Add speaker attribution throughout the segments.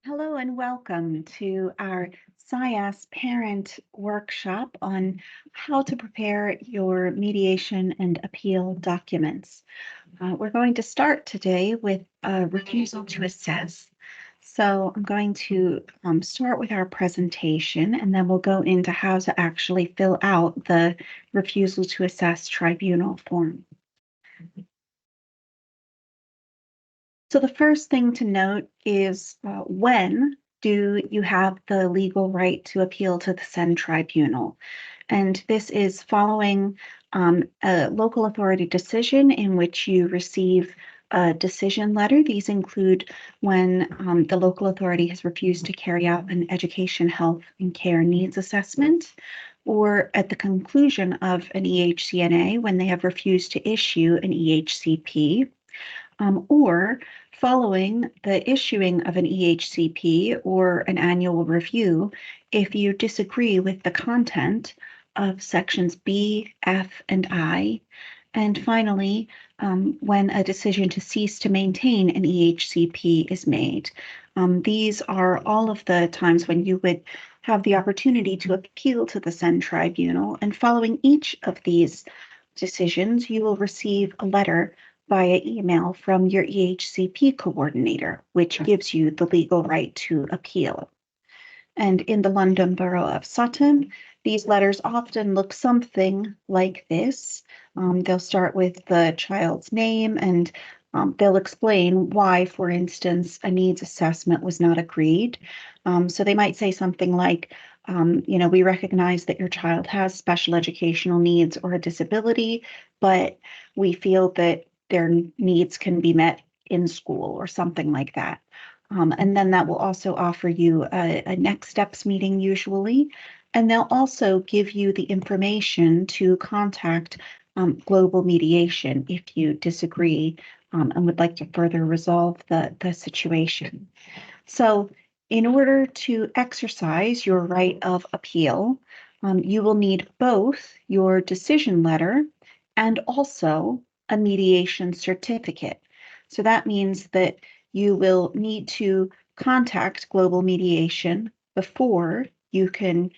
Speaker 1: Hello and welcome to our SciAS parent workshop on how to prepare your mediation and appeal documents. We're going to start today with a refusal to assess. So I'm going to start with our presentation, and then we'll go into how to actually fill out the refusal to assess tribunal form. So the first thing to note is when do you have the legal right to appeal to the SEND Tribunal? And this is following a local authority decision in which you receive a decision letter. These include when the local authority has refused to carry out an education, health, and care needs assessment, or at the conclusion of an EHCNA when they have refused to issue an EHCP, or following the issuing of an EHCP or an annual review if you disagree with the content of sections B, F, and I. And finally, when a decision to cease to maintain an EHCP is made. These are all of the times when you would have the opportunity to appeal to the SEND Tribunal. And following each of these decisions, you will receive a letter via email from your EHCP coordinator, which gives you the legal right to appeal. And in the London Borough of Sutton, these letters often look something like this. They'll start with the child's name, and they'll explain why, for instance, a needs assessment was not agreed. So they might say something like, we recognize that your child has special educational needs or a disability, but we feel that their needs can be met in school or something like that. And then that will also offer you a next steps meeting usually. And they'll also give you the information to contact global mediation if you disagree and would like to further resolve the situation. So in order to exercise your right of appeal, you will need both your decision letter and also a mediation certificate. So that means that you will need to contact global mediation before you can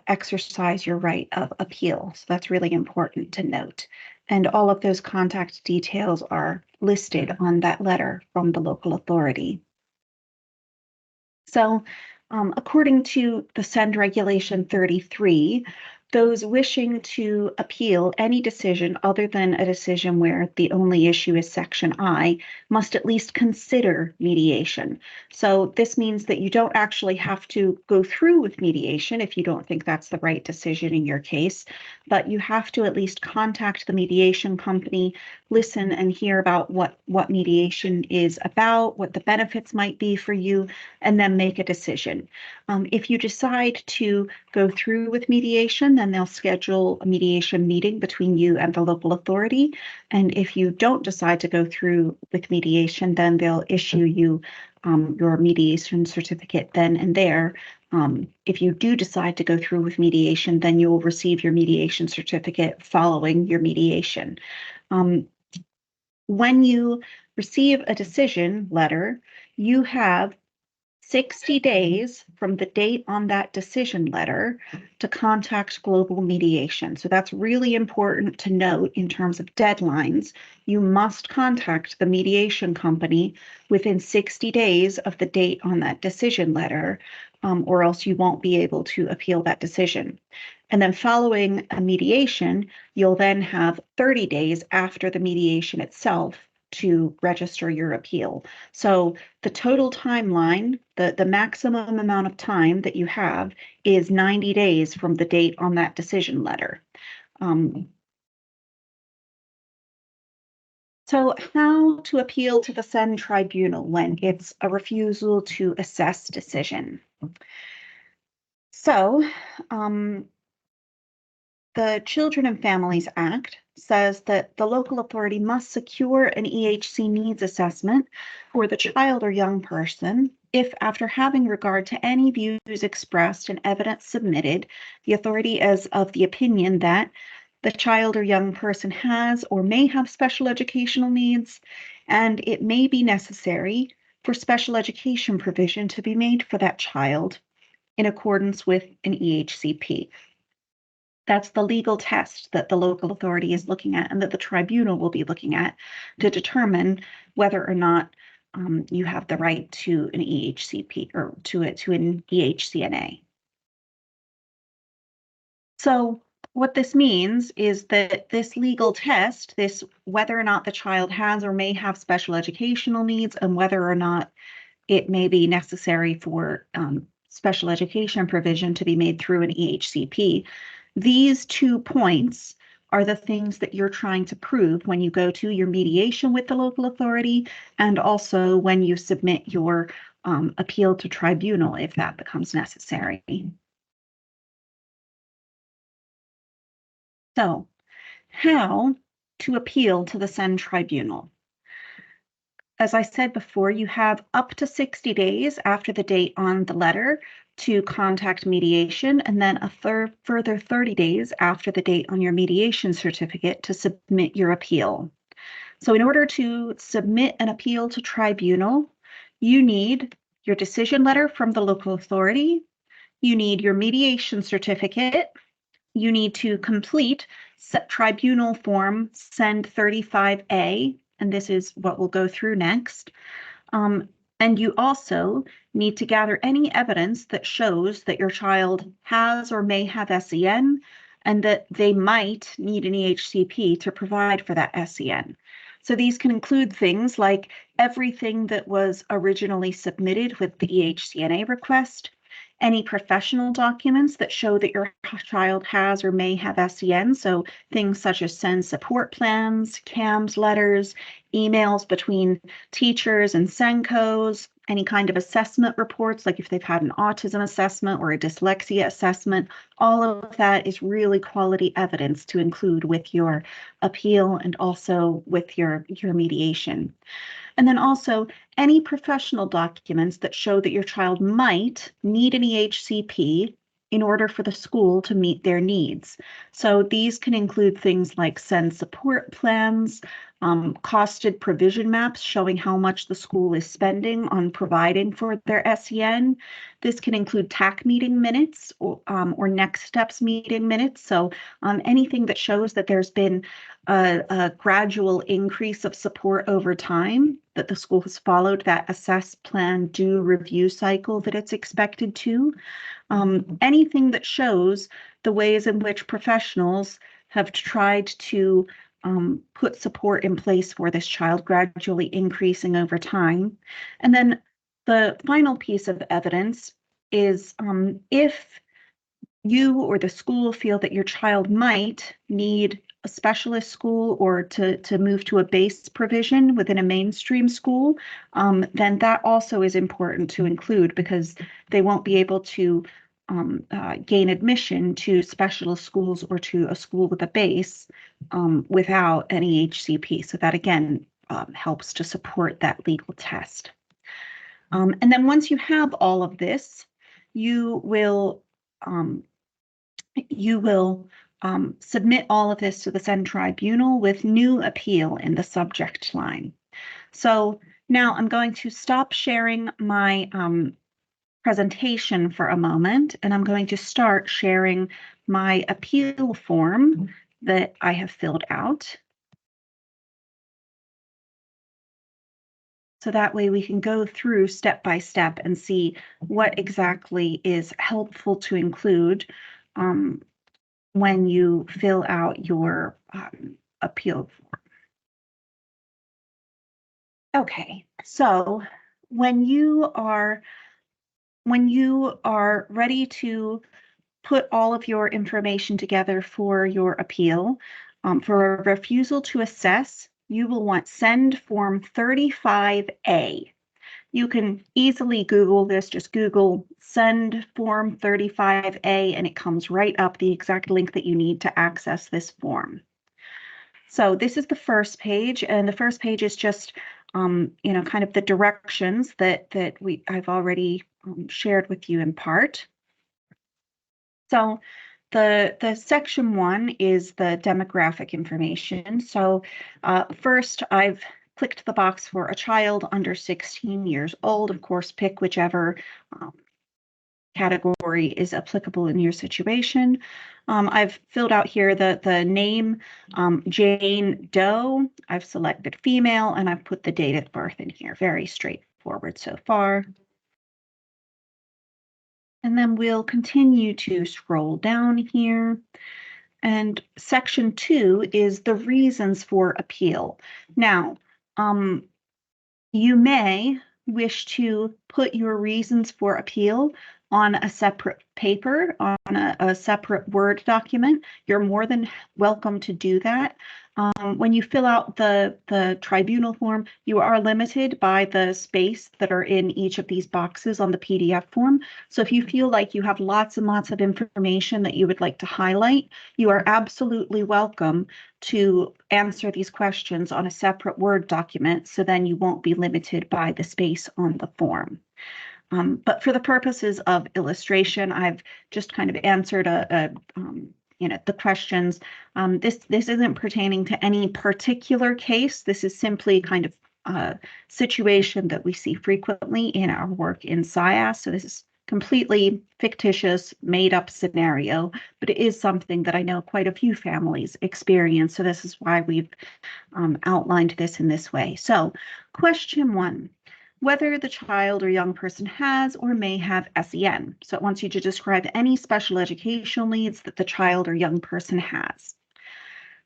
Speaker 1: exercise your right of appeal. So that's really important to note. And all of those contact details are listed on that letter from the local authority. So according to the SEND Regulation 33, those wishing to appeal any decision other than a decision where the only issue is Section I must at least consider mediation. So this means that you don't actually have to go through with mediation if you don't think that's the right decision in your case, but you have to at least contact the mediation company, listen and hear about what mediation is about, what the benefits might be for you, and then make a decision. If you decide to go through with mediation, then they'll schedule a mediation meeting between you and the local authority. And if you don't decide to go through with mediation, then they'll issue you your mediation certificate then and there. If you do decide to go through with mediation, then you will receive your mediation certificate following your mediation. When you receive a decision letter, you have 60 days from the date on that decision letter to contact global mediation. So that's really important to note in terms of deadlines. You must contact the mediation company within 60 days of the date on that decision letter, or else you won't be able to appeal that decision. And then following a mediation, you'll then have 30 days after the mediation itself to register your appeal. So the total timeline, the maximum amount of time that you have is 90 days from the date on that decision letter. So how to appeal to the SEND Tribunal when it's a refusal to assess decision? So the Children and Families Act says that the local authority must secure an EHC needs assessment for the child or young person if, after having regard to any views expressed and evidence submitted, the authority is of the opinion that the child or young person has or may have special educational needs, and it may be necessary for special education provision to be made for that child in accordance with an EHCP. That's the legal test that the local authority is looking at and that the tribunal will be looking at to determine whether or not you have the right to an EHCP or to an EHCNA. So what this means is that this legal test, this whether or not the child has or may have special educational needs and whether or not it may be necessary for special education provision to be made through an EHCP, these 2 points are the things that you're trying to prove when you go to your mediation with the local authority and also when you submit your appeal to tribunal if that becomes necessary. So, how to appeal to the SEND Tribunal? As I said before, you have up to 60 days after the date on the letter to contact mediation, and then a further 30 days after the date on your mediation certificate to submit your appeal. So in order to submit an appeal to tribunal, you need your decision letter from the local authority, you need your mediation certificate, you need to complete tribunal form SEND35a, and this is what we'll go through next. And you also need to gather any evidence that shows that your child has or may have SEN and that they might need an EHCP to provide for that SEN. So these can include things like everything that was originally submitted with the EHCNA request, any professional documents that show that your child has or may have SEN, so things such as SEND support plans, CAMS letters, emails between teachers and SENCOs, any kind of assessment reports, like if they've had an autism assessment or a dyslexia assessment, all of that is really quality evidence to include with your appeal and also with your mediation. And then also any professional documents that show that your child might need an EHCP in order for the school to meet their needs. So these can include things like SEND support plans, costed provision maps showing how much the school is spending on providing for their SEN. This can include TAC meeting minutes or next steps meeting minutes. So anything that shows that there's been a gradual increase of support over time, that the school has followed that assess, plan, do, review cycle that it's expected to. Anything that shows the ways in which professionals have tried to put support in place for this child, gradually increasing over time. And then the final piece of evidence is if you or the school feel that your child might need a specialist school or to move to a base provision within a mainstream school, then that also is important to include because they won't be able to gain admission to specialist schools or to a school with a base without an EHCP. So that again helps to support that legal test. And then once you have all of this, you will submit all of this to the SEND Tribunal with new appeal in the subject line. So now I'm going to stop sharing my presentation for a moment, and I'm going to start sharing my appeal form that I have filled out. So that way we can go through step by step and see what exactly is helpful to include when you fill out your appeal form. Okay, so when you are ready to put all of your information together for your appeal, for a refusal to assess, you will want SEND Form 35a. You can easily Google this, just Google SEND Form 35a, and it comes right up the exact link that you need to access this form. So this is the first page, and the first page is just, kind of the directions that I've already shared with you in part. So the section 1 is the demographic information. So first, I've clicked the box for a child under 16 years old. Of course, pick whichever category is applicable in your situation. I've filled out here the name, Jane Doe. I've selected female, and I've put the date of birth in here. Very straightforward so far. And then we'll continue to scroll down here. And section 2 is the reasons for appeal. Now, you may wish to put your reasons for appeal on a separate paper, on a separate Word document. You're more than welcome to do that. When you fill out the tribunal form, you are limited by the space that are in each of these boxes on the PDF form. So if you feel like you have lots and lots of information that you would like to highlight, you are absolutely welcome to answer these questions on a separate Word document, so then you won't be limited by the space on the form. But for the purposes of illustration, I've just kind of answered the questions. This isn't pertaining to any particular case. This is simply kind of a situation that we see frequently in our work in SIAS. So this is completely fictitious, made-up scenario, but it is something that I know quite a few families experience. So this is why we've outlined this in this way. So question 1. Whether the child or young person has or may have SEN. So it wants you to describe any special educational needs that the child or young person has.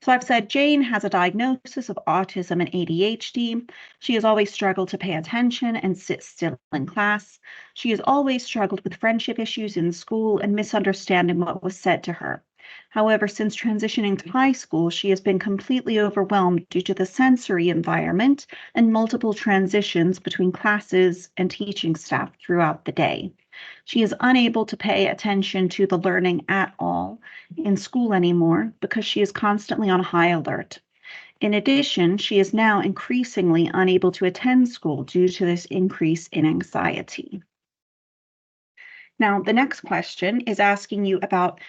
Speaker 1: So I've said Jane has a diagnosis of autism and ADHD. She has always struggled to pay attention and sit still in class. She has always struggled with friendship issues in school and misunderstanding what was said to her. However, since transitioning to high school, she has been completely overwhelmed due to the sensory environment and multiple transitions between classes and teaching staff throughout the day. She is unable to pay attention to the learning at all in school anymore because she is constantly on high alert. In addition, she is now increasingly unable to attend school due to this increase in anxiety. Now, the next question is asking you about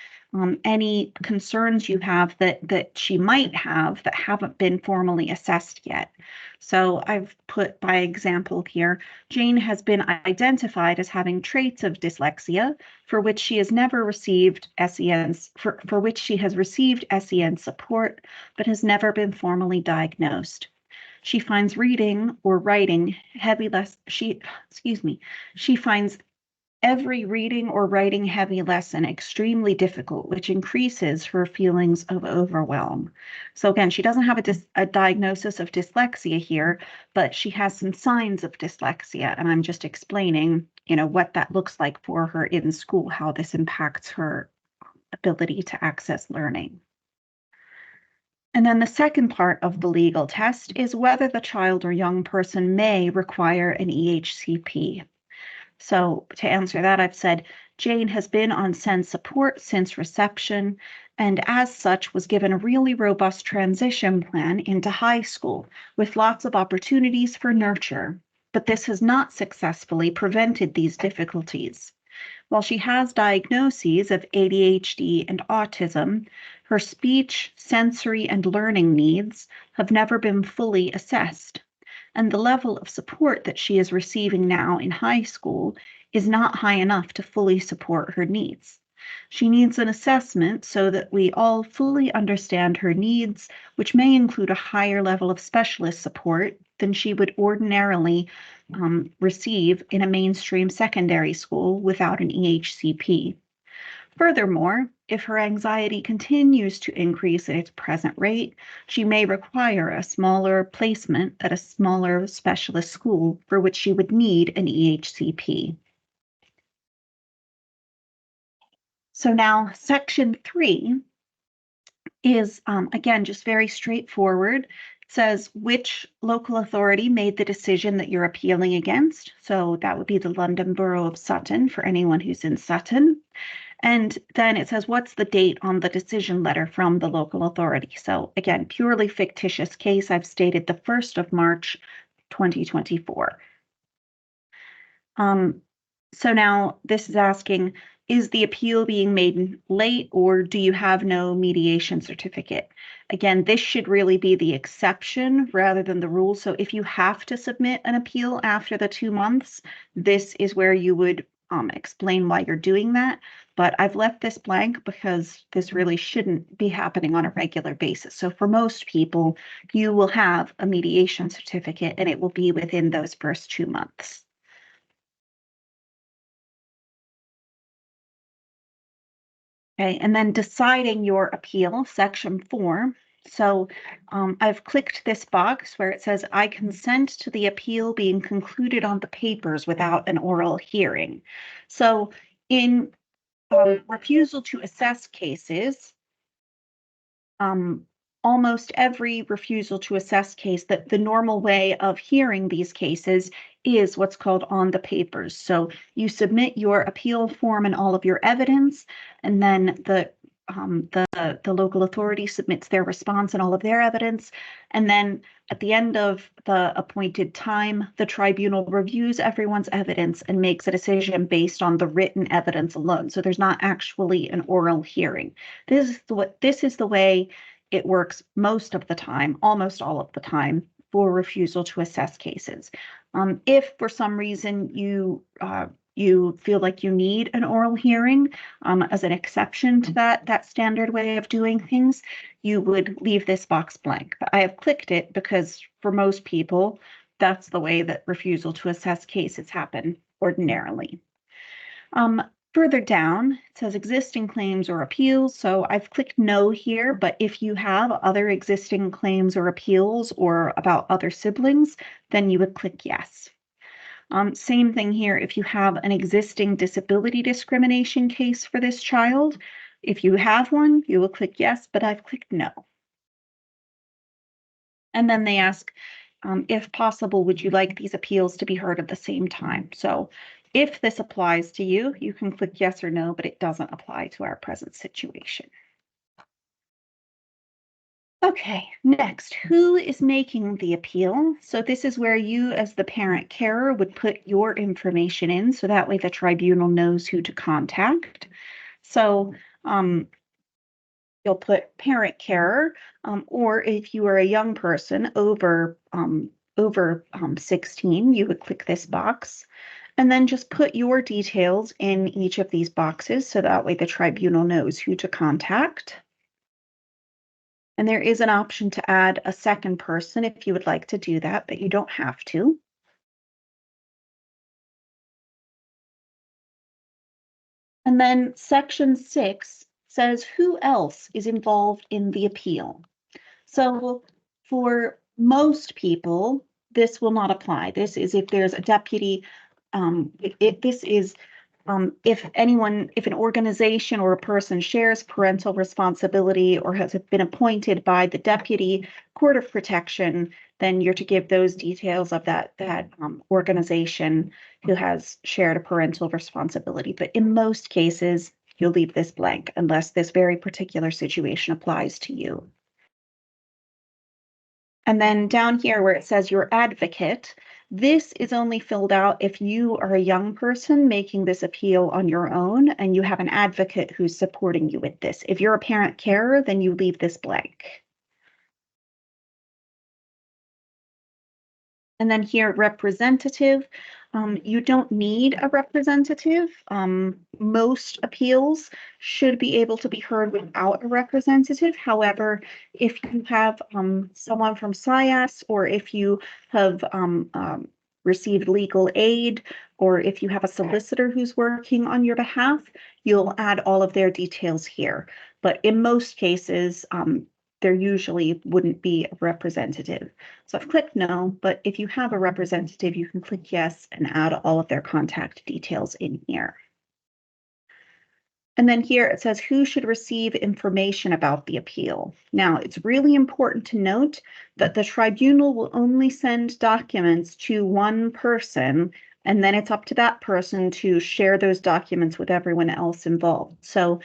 Speaker 1: any concerns you have that she might have that haven't been formally assessed yet. So I've put by example here, Jane has been identified as having traits of dyslexia for which she has never received SEN, for which she has received SEN support, but has never been formally diagnosed. She finds reading or writing she finds every reading or writing heavy lesson extremely difficult, which increases her feelings of overwhelm. So again, she doesn't have a diagnosis of dyslexia here, but she has some signs of dyslexia, and I'm just explaining, what that looks like for her in school, how this impacts her ability to access learning. And then the second part of the legal test is whether the child or young person may require an EHCP. So to answer that, I've said Jane has been on SEND support since reception, and as such was given a really robust transition plan into high school with lots of opportunities for nurture, but this has not successfully prevented these difficulties. While she has diagnoses of ADHD and autism, her speech, sensory, and learning needs have never been fully assessed. And the level of support that she is receiving now in high school is not high enough to fully support her needs. She needs an assessment so that we all fully understand her needs, which may include a higher level of specialist support than she would ordinarily receive in a mainstream secondary school without an EHCP. Furthermore, if her anxiety continues to increase at its present rate, she may require a smaller placement at a smaller specialist school for which she would need an EHCP. So now section 3 is, again, just very straightforward. It says which local authority made the decision that you're appealing against. So that would be the London Borough of Sutton for anyone who's in Sutton. And then it says, what's the date on the decision letter from the local authority? So again, purely fictitious case. I've stated the 1st of March, 2024. So now this is asking, is the appeal being made late, or do you have no mediation certificate? Again, this should really be the exception rather than the rule. So if you have to submit an appeal after the 2 months, this is where you would explain why you're doing that. But I've left this blank because this really shouldn't be happening on a regular basis. So for most people, you will have a mediation certificate and it will be within those first 2 months. Okay, and then deciding your appeal, section 4. So I've clicked this box where it says, I consent to the appeal being concluded on the papers without an oral hearing. So in refusal to assess cases, almost every refusal to assess case, that the normal way of hearing these cases is what's called on the papers. So you submit your appeal form and all of your evidence, and then the local authority submits their response and all of their evidence. And then at the end of the appointed time, the tribunal reviews everyone's evidence and makes a decision based on the written evidence alone. So there's not actually an oral hearing. This is the way it works most of the time, almost all of the time, for refusal to assess cases. If for some reason you feel like you need an oral hearing as an exception to that standard way of doing things, you would leave this box blank. But I have clicked it because for most people, that's the way that refusal to assess cases happen ordinarily. Further down, it says existing claims or appeals. So I've clicked no here, but if you have other existing claims or appeals or about other siblings, then you would click yes. Same thing here, if you have an existing disability discrimination case for this child, if you have one, you will click yes, but I've clicked no. And then they ask, if possible, would you like these appeals to be heard at the same time? So if this applies to you, you can click yes or no, but it doesn't apply to our present situation. Okay, next, who is making the appeal? So this is where you as the parent carer would put your information in, so that way the tribunal knows who to contact. So you'll put parent carer, or if you are a young person over 16, you would click this box. And then just put your details in each of these boxes, so that way the tribunal knows who to contact. And there is an option to add a second person if you would like to do that, but you don't have to. And then section 6 says who else is involved in the appeal. So for most people, this will not apply. This is if there's a deputy, if an organization or a person shares parental responsibility or has been appointed by the deputy court of protection, then you're to give those details of that organization who has shared a parental responsibility. But in most cases, you'll leave this blank unless this very particular situation applies to you. And then down here where it says your advocate, this is only filled out if you are a young person making this appeal on your own and you have an advocate who's supporting you with this. If you're a parent carer, then you leave this blank. And then here, representative, you don't need a representative. Most appeals should be able to be heard without a representative. However, if you have someone from SIAS, or if you have received legal aid, or if you have a solicitor who's working on your behalf, you'll add all of their details here. But in most cases, there usually wouldn't be a representative. So I've clicked no, but if you have a representative, you can click yes and add all of their contact details in here. And then here it says who should receive information about the appeal. Now, it's really important to note that the tribunal will only send documents to one person, and then it's up to that person to share those documents with everyone else involved. So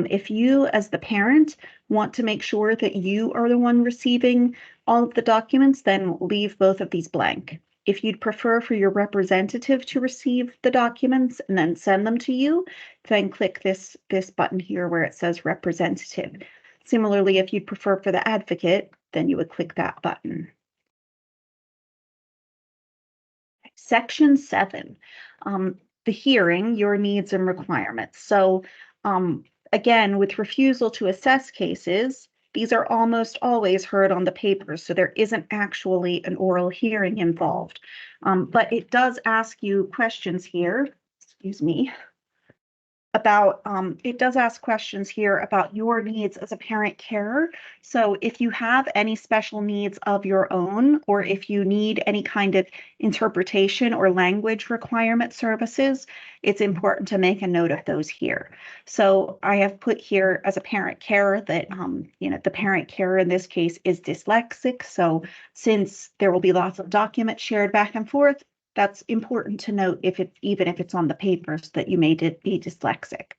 Speaker 1: if you, as the parent, want to make sure that you are the one receiving all of the documents, then leave both of these blank. If you'd prefer for your representative to receive the documents and then send them to you, then click this button here where it says representative. Similarly, if you'd prefer for the advocate, then you would click that button. Section 7, the hearing, your needs and requirements. So again, with refusal to assess cases, these are almost always heard on the papers, so there isn't actually an oral hearing involved. But it does ask you questions here, excuse me, about, it does ask questions here about your needs as a parent carer. So if you have any special needs of your own, or if you need any kind of interpretation or language requirement services, it's important to make a note of those here. So I have put here as a parent carer that, the parent carer in this case is dyslexic. So since there will be lots of documents shared back and forth, that's important to note even if it's on the papers that you may be dyslexic.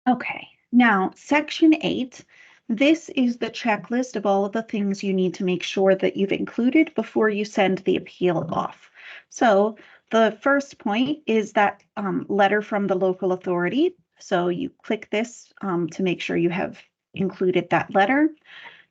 Speaker 1: Okay, now section 8. This is the checklist of all of the things you need to make sure that you've included before you send the appeal off. So the first point is that letter from the local authority. So you click this to make sure you have included that letter.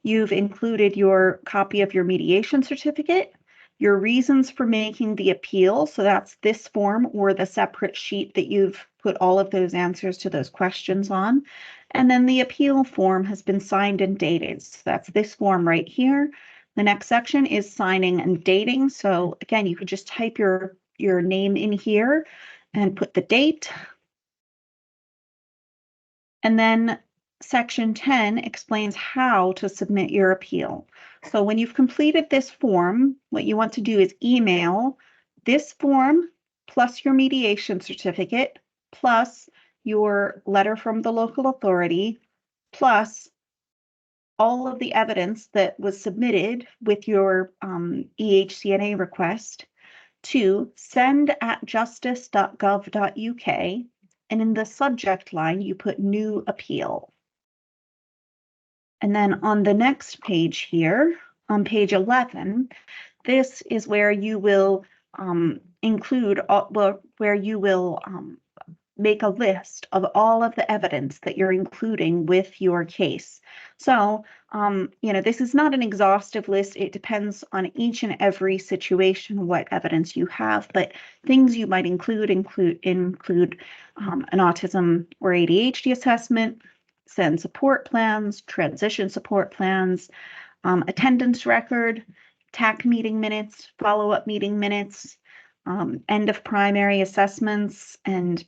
Speaker 1: You've included your copy of your mediation certificate, your reasons for making the appeal. So that's this form or the separate sheet that you've put all of those answers to those questions on. And then the appeal form has been signed and dated. So that's this form right here. The next section is signing and dating. So again, you could just type your name in here and put the date. And then section 10 explains how to submit your appeal. So when you've completed this form, what you want to do is email this form plus your mediation certificate plus your letter from the local authority plus all of the evidence that was submitted with your EHCNA request to send@justice.gov.uk, and in the subject line, you put new appeal. And then on the next page here, on page 11, this is where you will include, where you will make a list of all of the evidence that you're including with your case. So, this is not an exhaustive list. It depends on each and every situation, what evidence you have, but things you might include an autism or ADHD assessment, SEND support plans, transition support plans, attendance record, TAC meeting minutes, follow-up meeting minutes, end of primary assessments, and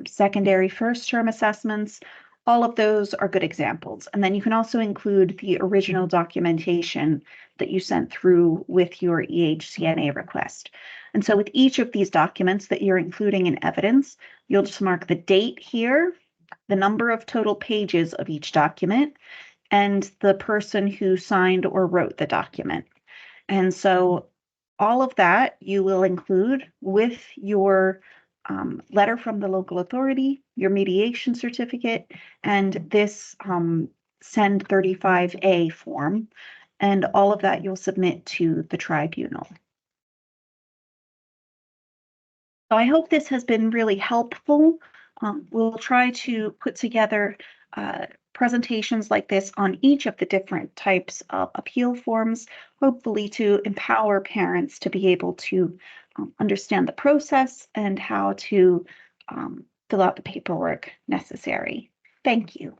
Speaker 1: secondary first-term assessments. All of those are good examples. And then you can also include the original documentation that you sent through with your EHCNA request. And so with each of these documents that you're including in evidence, you'll just mark the date here, the number of total pages of each document, and the person who signed or wrote the document. And so all of that you will include with your letter from the local authority, your mediation certificate, and this SEND35a form. And all of that you'll submit to the tribunal. So I hope this has been really helpful. We'll try to put together presentations like this on each of the different types of appeal forms, hopefully to empower parents to be able to understand the process and how to fill out the paperwork necessary. Thank you.